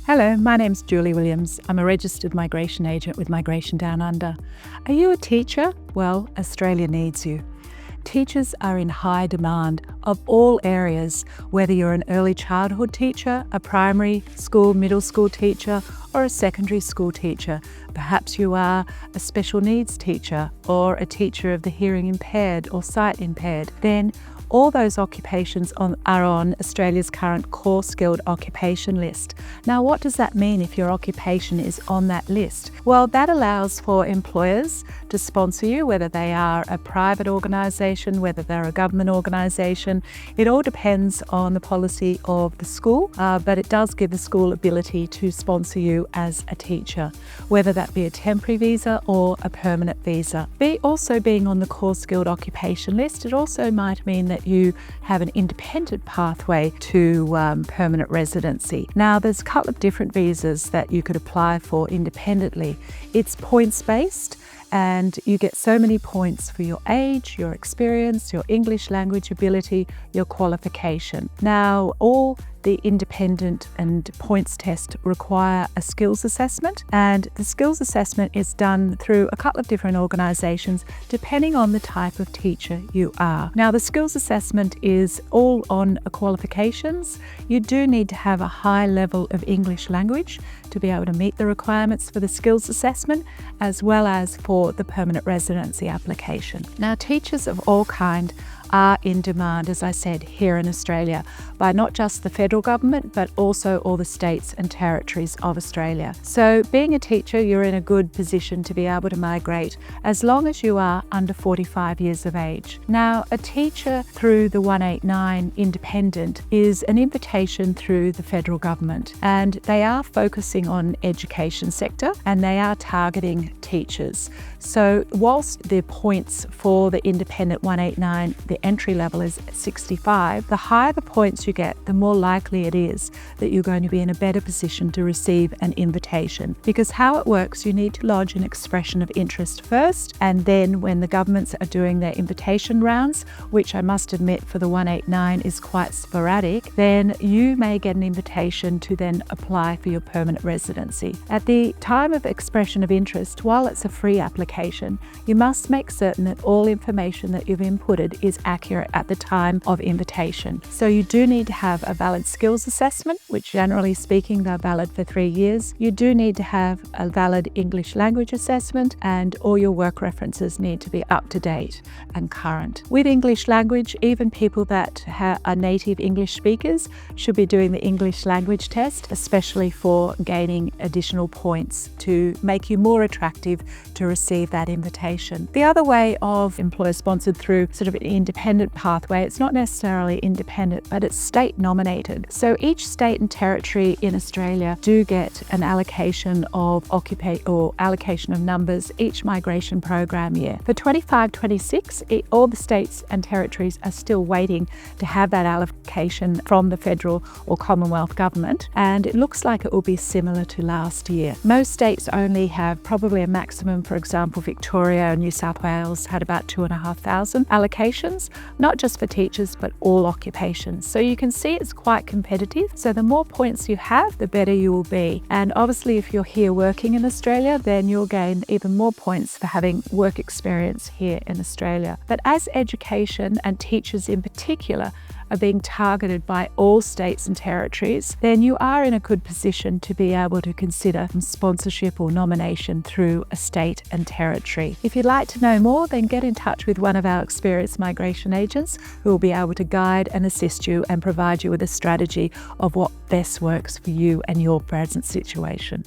Hello, my name's Julie Williams. I'm a registered migration agent with Migration Downunder. Are you a teacher? Well, Australia needs you. Teachers are in high demand of all areas, whether you're an early childhood teacher, a primary school, middle school teacher, or a secondary school teacher. Perhaps you are a special needs teacher or a teacher of the hearing impaired or sight impaired. Then all those occupations are on Australia's current core skilled occupation list. Now, what does that mean if your occupation is on that list? Well, that allows for employers to sponsor you, whether they are a private organisation, whether they're a government organisation. It all depends on the policy of the school, but it does give the school ability to sponsor you as a teacher, whether that be a temporary visa or a permanent visa. Also being on the core skilled occupation list, it also might mean that you have an independent pathway to permanent residency. Now, there's a couple of different visas that you could apply for independently. It's points-based, and you get so many points for your age, your experience, your English language ability, your qualification. Now, all the independent and points test require a skills assessment, and the skills assessment is done through a couple of different organisations depending on the type of teacher you are. Now, the skills assessment is all on qualifications. You do need to have a high level of English language to be able to meet the requirements for the skills assessment, as well as for the permanent residency application. Now, teachers of all kind are in demand, as I said, here in Australia by not just the federal government, but also all the states and territories of Australia. So being a teacher, you're in a good position to be able to migrate as long as you are under 45 years of age. Now, a teacher through the 189 independent is an invitation through the federal government, and they are focusing on education sector and they are targeting teachers. So whilst the points for the independent 189, the entry level is 65, the higher the points you get, the more likely it is that you're going to be in a better position to receive an invitation. Because how it works, you need to lodge an expression of interest first, and then when the governments are doing their invitation rounds, which I must admit for the 189 is quite sporadic, then you may get an invitation to then apply for your permanent residency. At the time of expression of interest, while it's a free application, you must make certain that all information that you've inputted is accurate at the time of invitation. So you do need to have a valid skills assessment, which generally speaking, they're valid for 3 years. You do need to have a valid English language assessment, and all your work references need to be up to date and current. With English language, even people that are native English speakers should be doing the English language test, especially for gaining additional points to make you more attractive to receive that invitation. The other way of employer sponsored through sort of an independent pathway, it's not necessarily independent, but it's state nominated. So each state and territory in Australia do get an allocation of allocation of numbers each migration program year. For 25-26, all the states and territories are still waiting to have that allocation from the federal or Commonwealth government, and it looks like it will be similar to last year. Most states only have probably a maximum. For example, Victoria and New South Wales had about 2,500 allocations, not just for teachers, but all occupations. So you can see it's quite competitive. So the more points you have, the better you will be. And obviously, if you're here working in Australia, then you'll gain even more points for having work experience here in Australia. But as education and teachers in particular are being targeted by all states and territories, then you are in a good position to be able to consider sponsorship or nomination through a state and territory. If you'd like to know more, then get in touch with one of our experienced migration agents who will be able to guide and assist you and provide you with a strategy of what best works for you and your present situation.